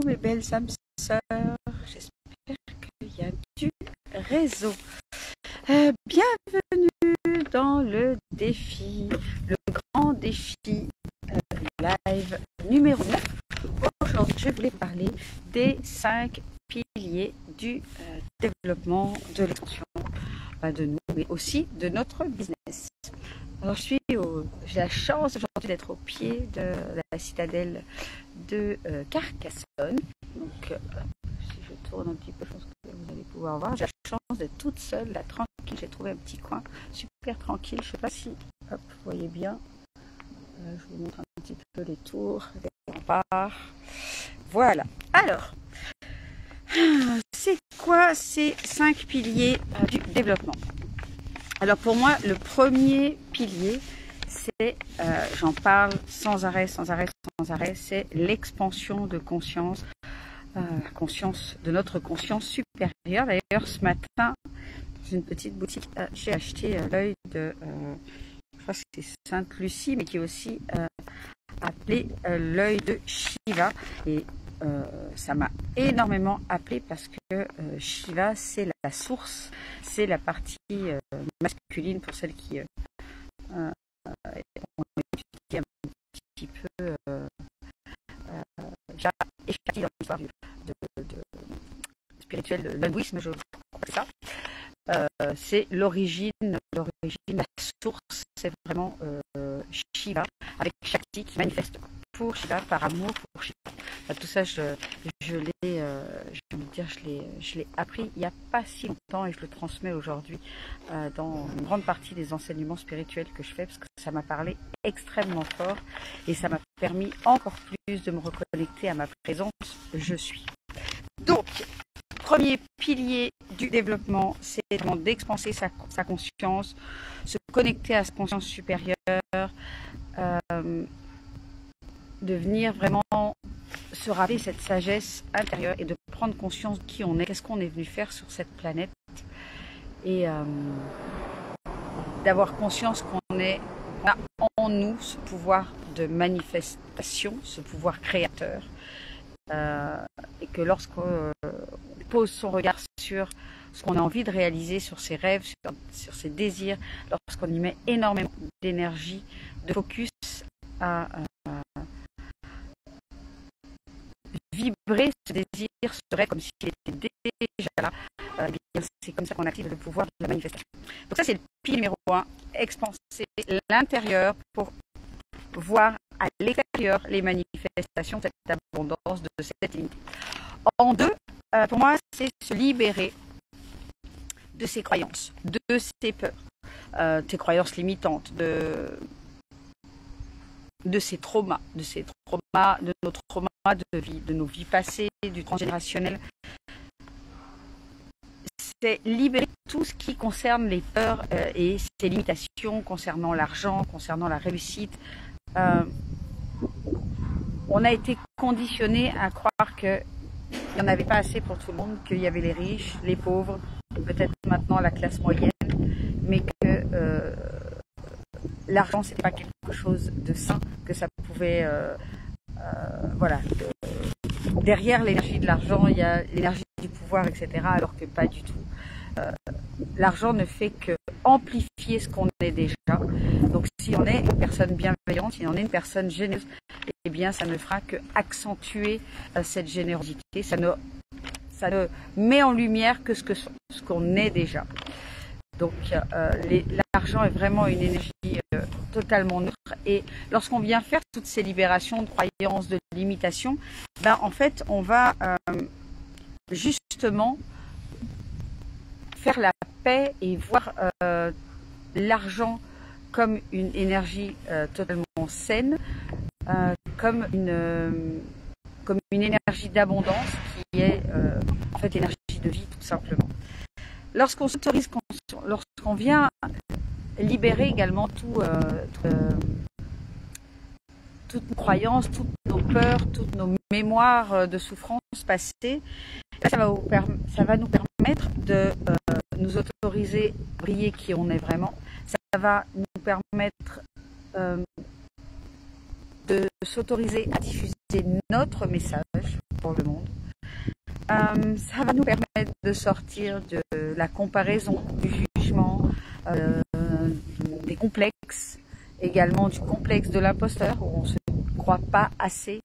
mes belles âmes sœurs, j'espère qu'il y a du réseau. Bienvenue dans le défi, le grand défi live numéro 9. Aujourd'hui, je voulais parler des 5 piliers du développement, de l'expansion de nous, mais aussi de notre business. Alors, j'ai la chance aujourd'hui d'être au pied de la citadelle de Carcassonne. Donc, si je tourne un petit peu, je pense que vous allez pouvoir voir. J'ai la chance d'être toute seule, là, tranquille. J'ai trouvé un petit coin super tranquille. Je ne sais pas si, hop, vous voyez bien. Je vous montre un petit peu les tours, les remparts. Voilà. Alors, c'est quoi ces 5 piliers du développement? Alors pour moi, le premier pilier, c'est, j'en parle sans arrêt, c'est l'expansion de conscience, de notre conscience supérieure. D'ailleurs, ce matin, dans une petite boutique, j'ai acheté l'œil de, je crois que c'est Sainte Lucie, mais qui est aussi appelé l'œil de Shiva. Et ça m'a énormément appelé parce que Shiva, c'est la source, c'est la partie masculine pour celles qui ont étudié un petit peu déjà échappé dans l'histoire spirituelle de l'hindouisme, je crois que ça. C'est l'origine, la source, c'est vraiment Shiva, avec Shakti qui manifeste pour Shiva, par amour pour Shiva. Tout ça, je l'ai appris il n'y a pas si longtemps et je le transmets aujourd'hui dans une grande partie des enseignements spirituels que je fais parce que ça m'a parlé extrêmement fort et ça m'a permis encore plus de me reconnecter à ma présence, je suis. Donc, premier pilier du développement, c'est vraiment d'expanser sa conscience, se connecter à sa conscience supérieure, de venir vraiment se rappeler cette sagesse intérieure et de prendre conscience de qui on est, qu'est-ce qu'on est venu faire sur cette planète et d'avoir conscience qu'on a en nous ce pouvoir de manifestation, ce pouvoir créateur et que lorsqu'on pose son regard sur ce qu'on a envie de réaliser, sur ses rêves, sur ses désirs, lorsqu'on y met énormément d'énergie, de focus à vibrer ce désir, ce rêve comme s'il était déjà là, c'est comme ça qu'on active le pouvoir de la manifestation. Donc ça c'est le pilier numéro 1, expanser l'intérieur pour voir à l'extérieur les manifestations de cette abondance, de cette unité. En 2, pour moi, c'est se libérer de ses croyances, de ses peurs, tes croyances limitantes, de ses traumas, de nos traumas de vie, de nos vies passées, du transgénérationnel. C'est libérer tout ce qui concerne les peurs et ses limitations concernant l'argent, concernant la réussite. On a été conditionné à croire qu'il n'y en avait pas assez pour tout le monde, qu'il y avait les riches, les pauvres, peut-être maintenant la classe moyenne, mais que l'argent c'était pas quelque chose de sain, que ça pouvait voilà, derrière l'énergie de l'argent il y a l'énergie du pouvoir, etc., alors que pas du tout. L'argent ne fait que amplifier ce qu'on est déjà. Donc si on est une personne bienveillante, si on est une personne généreuse, eh bien ça ne fera que accentuer cette générosité. Ça ne met en lumière que ce qu'on est déjà. Donc l'argent est vraiment une énergie totalement neutre et lorsqu'on vient faire toutes ces libérations de croyances, de limitations, ben en fait on va justement faire la paix et voir l'argent comme une énergie totalement saine, comme une énergie d'abondance qui est en fait l'énergie de vie tout simplement. Lorsqu'on s'autorise, lorsqu'on vient libérer également toutes nos croyances, toutes nos peurs, toutes nos mémoires de souffrances passées, ça va nous permettre de nous autoriser à briller qui on est vraiment. Ça va nous permettre de s'autoriser à diffuser notre message, pour le monde. Ça va nous permettre de sortir de la comparaison, du jugement, des complexes, également du complexe de l'imposteur où on ne se croit pas assez.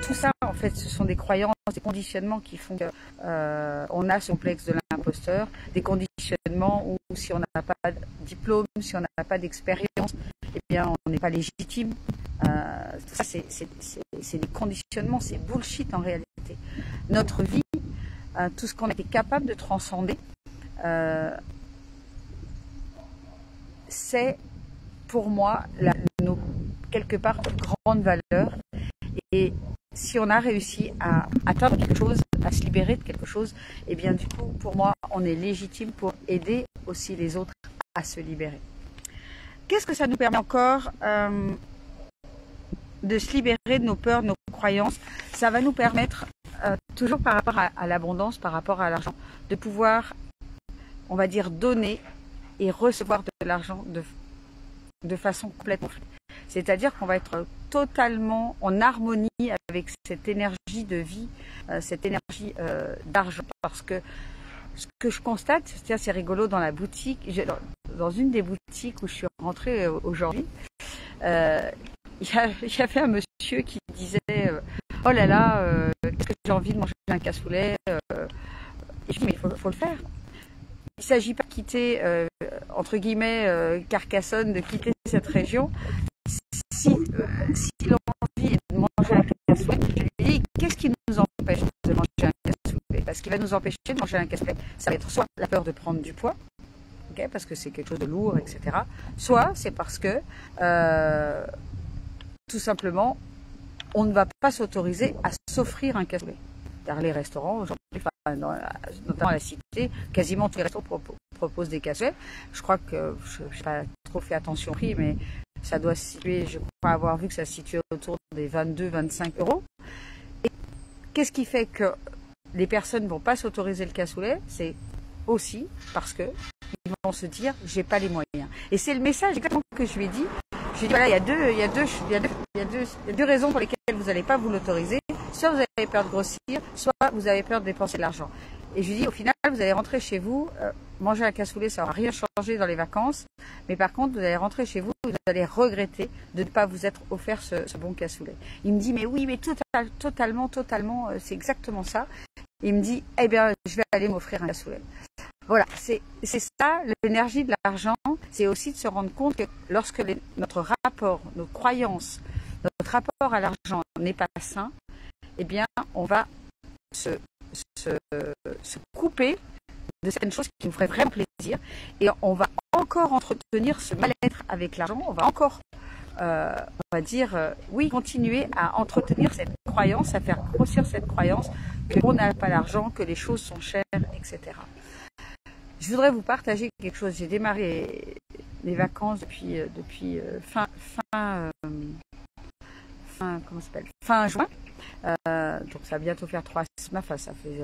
Tout ça, en fait, ce sont des croyances, des conditionnements qui font qu'on a ce complexe de l'imposteur, des conditionnements où si on n'a pas de diplôme, si on n'a pas d'expérience, eh bien, on n'est pas légitime. Tout ça, c'est des conditionnements, c'est bullshit en réalité. Notre vie, tout ce qu'on a été capable de transcender, c'est pour moi quelque part notre grande valeur. Et si on a réussi à atteindre quelque chose, à se libérer de quelque chose, eh bien du coup, pour moi, on est légitime pour aider aussi les autres à se libérer. Qu'est-ce que ça nous permet encore de se libérer de nos peurs, de nos croyances? Ça va nous permettre, toujours par rapport à l'abondance, par rapport à l'argent, de pouvoir, on va dire, donner et recevoir de l'argent de façon complètement fluide. C'est-à-dire qu'on va être totalement en harmonie avec cette énergie de vie, cette énergie d'argent. Parce que ce que je constate, c'est rigolo dans la boutique, dans une des boutiques où je suis rentrée aujourd'hui, il y avait un monsieur qui disait oh là là, qu'est-ce que j'ai envie de manger un cassoulet. Et je dis mais il faut le faire. Il ne s'agit pas de quitter, entre guillemets, Carcassonne, de quitter cette région. Si l'envie est de manger un cassoulet, je lui dis qu'est-ce qui nous empêche de manger un cassoulet? Parce qu'il va nous empêcher de manger un cassoulet, ça va être soit la peur de prendre du poids, okay, parce que c'est quelque chose de lourd, etc. Soit c'est parce que, tout simplement, on ne va pas s'autoriser à s'offrir un cassoulet. Car les restaurants, aujourd'hui, notamment à la Cité, quasiment tous les restaurants proposent des cassoulets. Je crois que, je n'ai pas trop fait attention au prix, mais ça doit se situer, je crois avoir vu que ça se situe autour des 22-25 €. Et qu'est-ce qui fait que les personnes ne vont pas s'autoriser le cassoulet? C'est aussi parce que ils vont se dire, j'ai pas les moyens. Et c'est le message exactement que je lui ai dit. Je lui ai dit, voilà, il y a deux raisons pour lesquelles vous n'allez pas vous l'autoriser. Soit vous avez peur de grossir, soit vous avez peur de dépenser de l'argent. Et je lui dis, au final, vous allez rentrer chez vous, manger un cassoulet, ça n'aura rien changé dans les vacances. Mais par contre, vous allez rentrer chez vous, vous allez regretter de ne pas vous être offert ce bon cassoulet. Il me dit, mais oui, mais totalement, c'est exactement ça. Il me dit, eh bien, je vais aller m'offrir un cassoulet. Voilà, c'est ça, l'énergie de l'argent, c'est aussi de se rendre compte que lorsque notre rapport, nos croyances, notre rapport à l'argent n'est pas sain, eh bien, on va se couper de certaines choses qui nous feraient vraiment plaisir et on va encore entretenir ce mal-être avec l'argent, on va encore, on va dire, oui, continuer à entretenir cette croyance, à faire grossir cette croyance qu'on n'a pas l'argent, que les choses sont chères, etc. Je voudrais vous partager quelque chose. J'ai démarré les vacances depuis fin juin. Donc ça va bientôt faire 3 semaines, enfin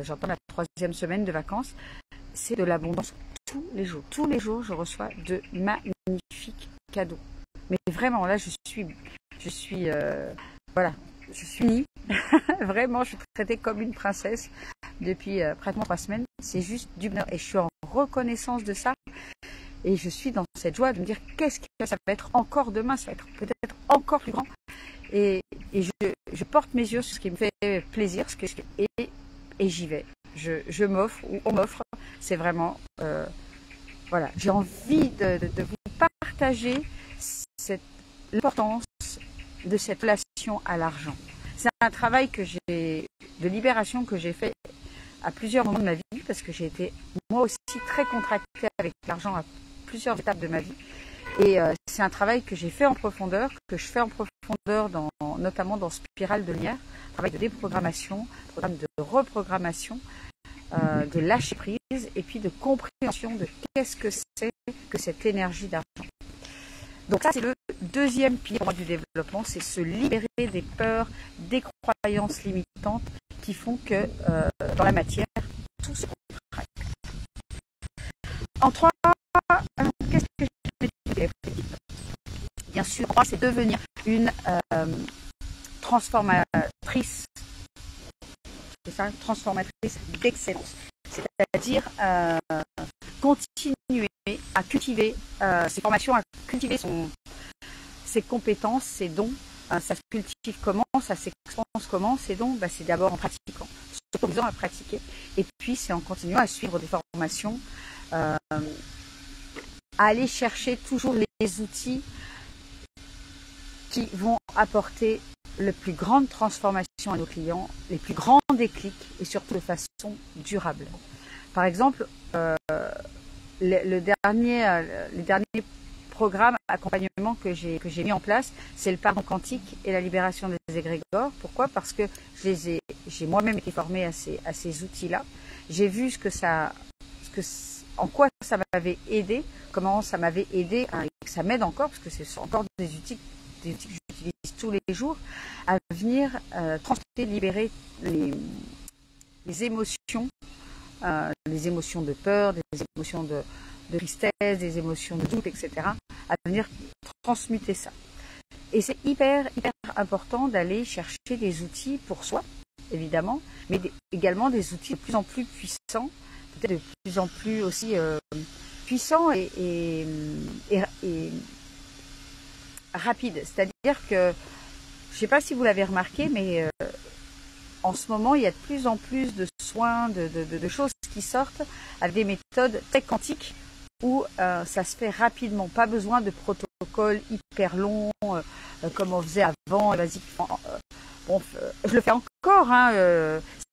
j'entends la 3e semaine de vacances. C'est de l'abondance tous les jours. Tous les jours, je reçois de magnifiques cadeaux. Mais vraiment, là, je suis unie. Vraiment, je suis traitée comme une princesse depuis pratiquement 3 semaines. C'est juste du bonheur et je suis en reconnaissance de ça. Et je suis dans cette joie de me dire qu'est-ce que ça va être encore demain, ça va être peut-être encore plus grand. Et je porte mes yeux sur ce qui me fait plaisir, et j'y vais. Je m'offre ou on m'offre. C'est vraiment, voilà. J'ai envie de vous partager l'importance de cette relation à l'argent. C'est un travail de libération que j'ai fait à plusieurs moments de ma vie parce que j'ai été moi aussi très contractée avec l'argent à plusieurs étapes de ma vie. Et c'est un travail que j'ai fait en profondeur, que je fais en profondeur notamment dans Spirale de Lumière, travail de déprogrammation, programme de reprogrammation, de lâcher prise et puis de compréhension de qu'est-ce que c'est que cette énergie d'argent. Donc ça c'est le 2e pilier du développement, c'est se libérer des peurs, des croyances limitantes qui font que dans la matière, tout se contracte. En 3, qu'est-ce que je vais dire? Bien sûr, 3, c'est devenir une transformatrice c'est ça, transformatrice d'excellence. C'est-à-dire continuer à cultiver ses formations, à cultiver ses compétences, ses dons. Ça se cultive comment, ça s'expense comment, ces dons, c'est d'abord en pratiquant, s'autorisant à pratiquer, et puis c'est en continuant à suivre des formations, à aller chercher toujours les outils qui vont apporter la plus grande transformation à nos clients, les plus grands déclics et surtout de façon durable. Par exemple, les derniers programmes accompagnement que j'ai mis en place, c'est le pardon quantique et la libération des égrégores. Pourquoi? Parce que j'ai moi-même été formée à ces outils-là. J'ai vu en quoi ça m'avait aidé, comment ça m'avait aidé, et que ça m'aide encore, parce que c'est encore des outils que j'utilise tous les jours, à venir transmuter, libérer les émotions de peur, des émotions de tristesse, des émotions de doute, etc., à venir transmuter ça. Et c'est hyper important d'aller chercher des outils pour soi, évidemment, mais également des outils de plus en plus puissants, peut-être de plus en plus aussi puissants et rapides. C'est-à-dire que, je ne sais pas si vous l'avez remarqué, mais en ce moment, il y a de plus en plus de soins, de choses qui sortent avec des méthodes très quantiques où ça se fait rapidement. Pas besoin de protocoles hyper longs comme on faisait avant. Je le fais encore,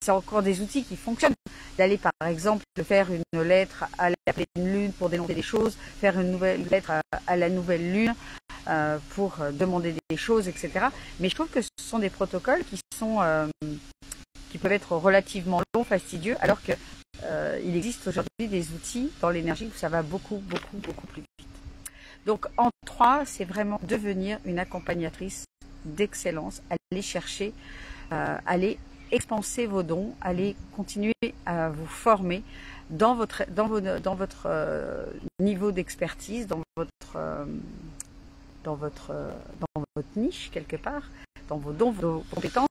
c'est encore des outils qui fonctionnent. D'aller par exemple faire une lettre à la pleine lune pour dénoncer des choses, faire une nouvelle lettre à la nouvelle lune pour demander des choses, etc. Mais je trouve que ce sont des protocoles qui peuvent être relativement longs, fastidieux, alors que il existe aujourd'hui des outils dans l'énergie où ça va beaucoup plus vite. Donc en 3, c'est vraiment devenir une accompagnatrice d'excellence, aller chercher, aller expanser vos dons, aller continuer à vous former dans votre niveau d'expertise, dans votre niche quelque part, dans vos dons, vos compétences,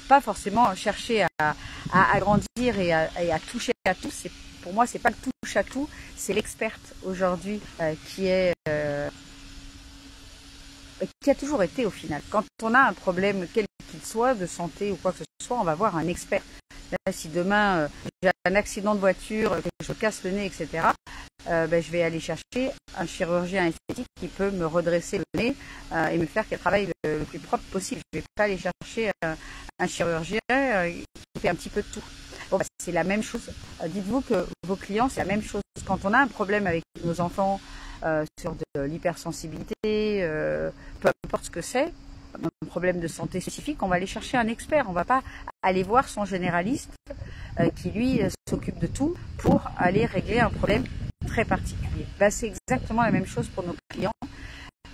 pas forcément chercher à agrandir et à toucher à tout. Pour moi, c'est pas le touche à tout, c'est l'experte aujourd'hui qui a toujours été au final. Quand on a un problème, quel qu'il soit, de santé ou quoi que ce soit, on va voir un expert. Là, si demain j'ai un accident de voiture, que je casse le nez, etc., je vais aller chercher un chirurgien esthétique qui peut me redresser le nez et me faire qu'elle travaille le plus propre possible. Je ne vais pas aller chercher un chirurgien qui fait un petit peu de tout. Bon, c'est la même chose. Dites-vous que vos clients, c'est la même chose. Quand on a un problème avec nos enfants sur de l'hypersensibilité, peu importe ce que c'est, un problème de santé spécifique, on va aller chercher un expert. On ne va pas aller voir son généraliste qui, lui, s'occupe de tout pour aller régler un problème très particulier. C'est exactement la même chose pour nos clients.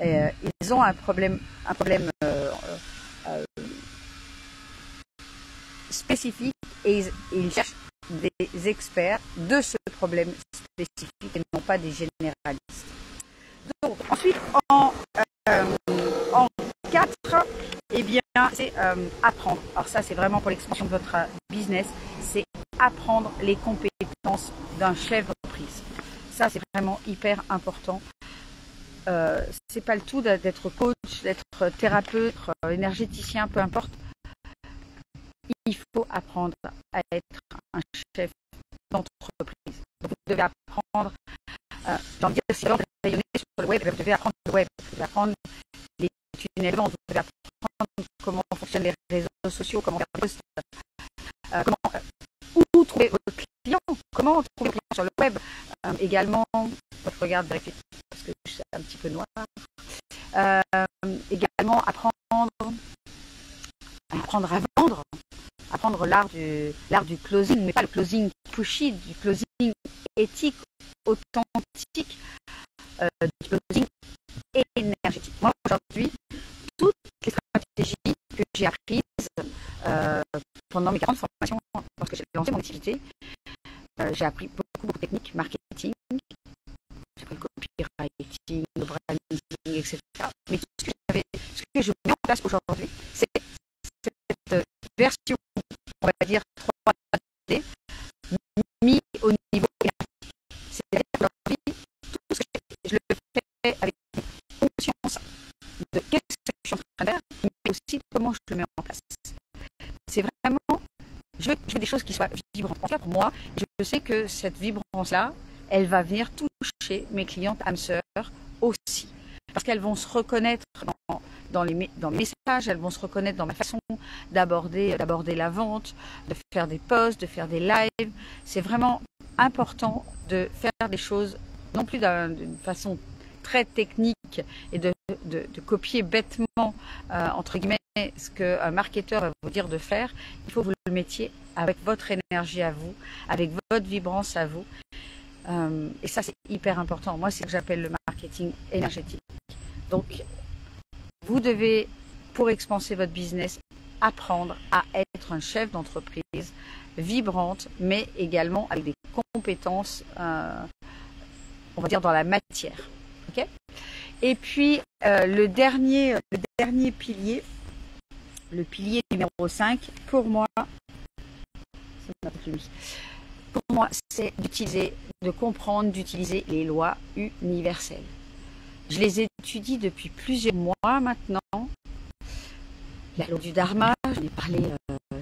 Ils ont un problème spécifique et ils cherchent des experts de ce problème spécifique et non pas des généralistes. Donc, ensuite, en 4, eh bien, c'est apprendre. Alors ça, c'est vraiment pour l'expansion de votre business, c'est apprendre les compétences d'un chef d'entreprise. Ça, c'est vraiment hyper important. C'est pas le tout d'être coach, d'être thérapeute, énergéticien, peu importe. Il faut apprendre à être un chef d'entreprise. Vous devez apprendre, j'ai envie de dire, si vous rayonnez sur le web, vous devez apprendre le web, vous devez apprendre les tunnels de vente, vous devez apprendre comment fonctionnent les réseaux sociaux, comment faire des posts, où trouver votre client, comment trouver le client sur le web, également, votre regard vérifier, parce que c'est un petit peu noir, également apprendre à vendre, apprendre l'art du closing, mais pas le closing pushy, du closing éthique, authentique, du closing énergétique. Moi, aujourd'hui, toutes les stratégies que j'ai apprises pendant mes 40 formations, lorsque j'ai lancé mon activité, j'ai appris beaucoup de techniques marketing, j'ai appris le copywriting, le branding, etc. Mais tout ce que je mets en place aujourd'hui, c'est cette version, on va dire décide comment je le mets en place. C'est vraiment, je veux des choses qui soient vibrantes. En tout cas, pour moi, je sais que cette vibrance-là, elle va venir toucher mes clientes âmes sœurs aussi. Parce qu'elles vont se reconnaître dans les messages, elles vont se reconnaître dans ma façon d'aborder la vente, de faire des posts, de faire des lives. C'est vraiment important de faire des choses, non plus d'une façon très technique et de copier bêtement, entre guillemets, ce qu'un marketeur va vous dire de faire. Il faut que vous le mettiez avec votre énergie à vous, avec votre vibrance à vous. Et ça, c'est hyper important. Moi, c'est ce que j'appelle le marketing énergétique. Donc, vous devez, pour expanser votre business, apprendre à être un chef d'entreprise vibrante, mais également avec des compétences, on va dire, dans la matière. Okay. Et puis, le dernier pilier, le pilier numéro 5, pour moi, c'est de comprendre, d'utiliser les lois universelles. Je les étudie depuis plusieurs mois maintenant. La loi du Dharma,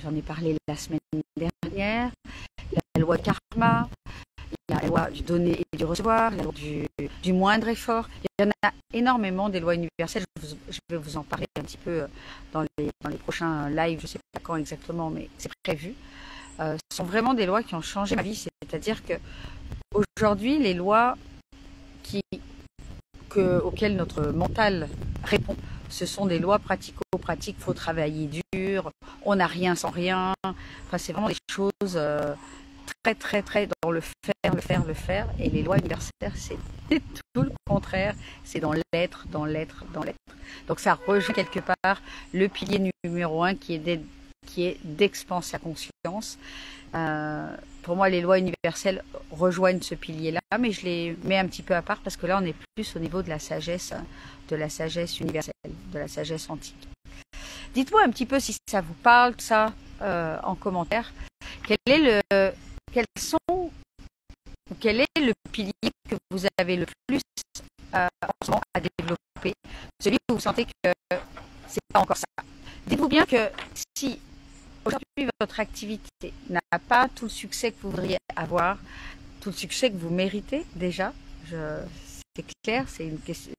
j'en ai parlé la semaine dernière. La loi karma, la loi du donner et du recevoir, la loi du moindre effort. Il y en a énormément des lois universelles. Je vais vous en parler un petit peu dans les prochains lives. Je ne sais pas quand exactement, mais c'est prévu. Ce sont vraiment des lois qui ont changé ma vie. C'est-à-dire que aujourd'hui, les lois auxquelles notre mental répond, ce sont des lois pratico-pratiques. Il faut travailler dur, on n'a rien sans rien. Enfin, c'est vraiment des choses très dans le faire. Et les lois universelles, c'est tout le contraire. C'est dans l'être. Donc ça rejoint quelque part le pilier numéro 1 qui est d'expanser sa conscience. Pour moi, les lois universelles rejoignent ce pilier-là, mais je les mets un petit peu à part parce que là, on est plus au niveau de la sagesse universelle, de la sagesse antique. Dites-moi un petit peu si ça vous parle, ça, en commentaire. Quel est le pilier que vous avez le plus en ce moment à développer? Celui où vous sentez que c'est pas encore ça. Dites-vous bien que si aujourd'hui votre activité n'a pas tout le succès que vous voudriez avoir, tout le succès que vous méritez déjà, c'est clair, c'est une question,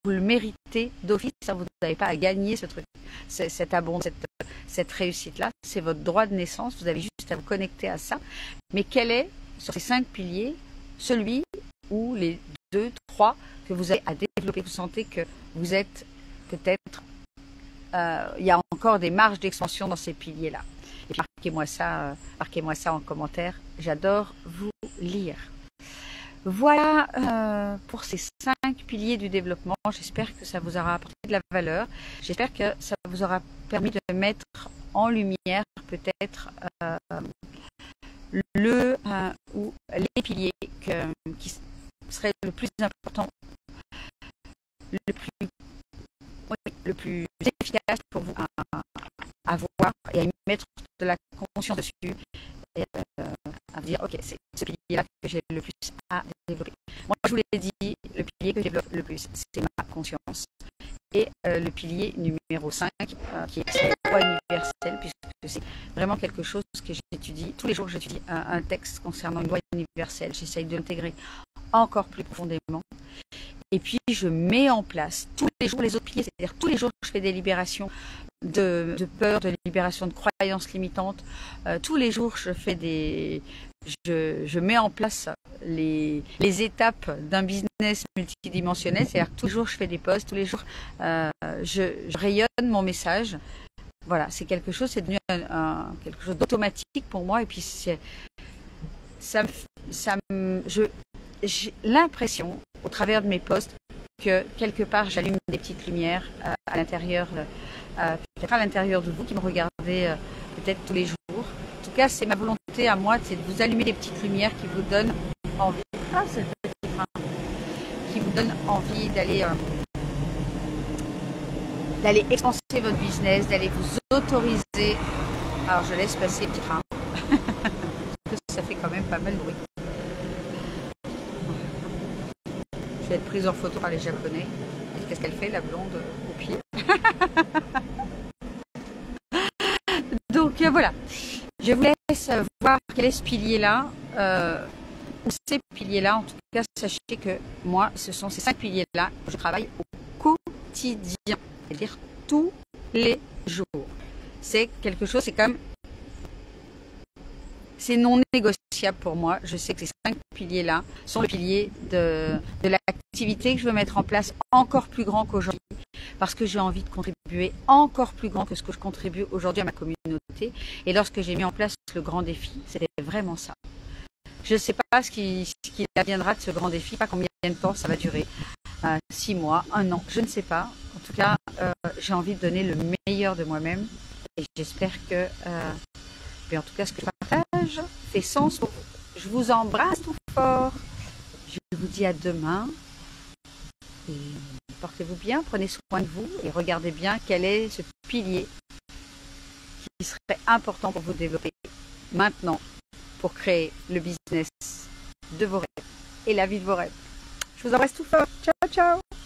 vous le méritez d'office, vous n'avez pas à gagner ce truc, cette abondance, cette réussite-là, c'est votre droit de naissance, vous avez juste à vous connecter à ça. Mais quel est, sur ces 5 piliers, celui ou les 2, 3 que vous avez à développer? Vous sentez que vous êtes peut-être, il y a encore des marges d'expansion dans ces piliers-là. Et marquez-moi ça en commentaire, j'adore vous lire. Voilà pour ces 5 piliers du développement. J'espère que ça vous aura apporté de la valeur. J'espère que ça vous aura permis de mettre en lumière peut-être ou les piliers qui seraient le plus important, le plus efficace pour vous à voir et à y mettre de la conscience dessus. Et, à dire, ok, c'est ce pilier-là que j'ai le plus à développer. Moi, je vous l'ai dit, le pilier que je développe le plus, c'est ma conscience. Et le pilier numéro 5, qui est la loi universelle, puisque c'est vraiment quelque chose que j'étudie. Tous les jours, j'étudie un texte concernant une loi universelle. J'essaye de l'intégrer encore plus profondément. Et puis, je mets en place tous les jours les autres piliers. C'est-à-dire, tous les jours, je fais des libérations de peur, de libération de croyances limitantes. Tous les jours, je mets en place les étapes d'un business multidimensionnel. C'est-à-dire que tous les jours, je fais des posts, tous les jours, je rayonne mon message. Voilà, c'est quelque chose, c'est devenu quelque chose d'automatique pour moi. Et puis, j'ai l'impression, au travers de mes posts, que quelque part, j'allume des petites lumières à l'intérieur, peut-être à l'intérieur de vous qui me regardez peut-être tous les jours. En tout cas, c'est ma volonté à moi, c'est de vous allumer des petites lumières qui vous donnent envie. Ah, c'est le petit train. Qui vous donnent envie d'aller expanser votre business, d'aller vous autoriser. Alors, je laisse passer le petit train. Parce que ça fait quand même pas mal de bruit. Je vais être prise en photo par les Japonais. Qu'est-ce qu'elle fait, la blonde au pied? voilà, je vous laisse voir quel est ce pilier-là, ou ces piliers-là. En tout cas, sachez que moi, ce sont ces 5 piliers-là que je travaille au quotidien, c'est-à-dire tous les jours. C'est quelque chose, c'est comme, c'est non négociable pour moi. Je sais que ces 5 piliers-là sont le pilier de l'activité que je veux mettre en place encore plus grand qu'aujourd'hui, parce que j'ai envie de contribuer encore plus grand que ce que je contribue aujourd'hui à ma communauté. Et lorsque j'ai mis en place le grand défi, c'était vraiment ça. Je ne sais pas ce qui adviendra de ce grand défi, pas combien de temps ça va durer, 6 mois, 1 an, je ne sais pas. En tout cas, j'ai envie de donner le meilleur de moi-même et j'espère que, en tout cas, ce que je partage fait sens pour vous. Je vous embrasse tout fort. Je vous dis à demain. Et portez-vous bien, prenez soin de vous et regardez bien quel est ce pilier qui serait important pour vous développer maintenant pour créer le business de vos rêves et la vie de vos rêves. Je vous embrasse tout fort. Ciao, ciao.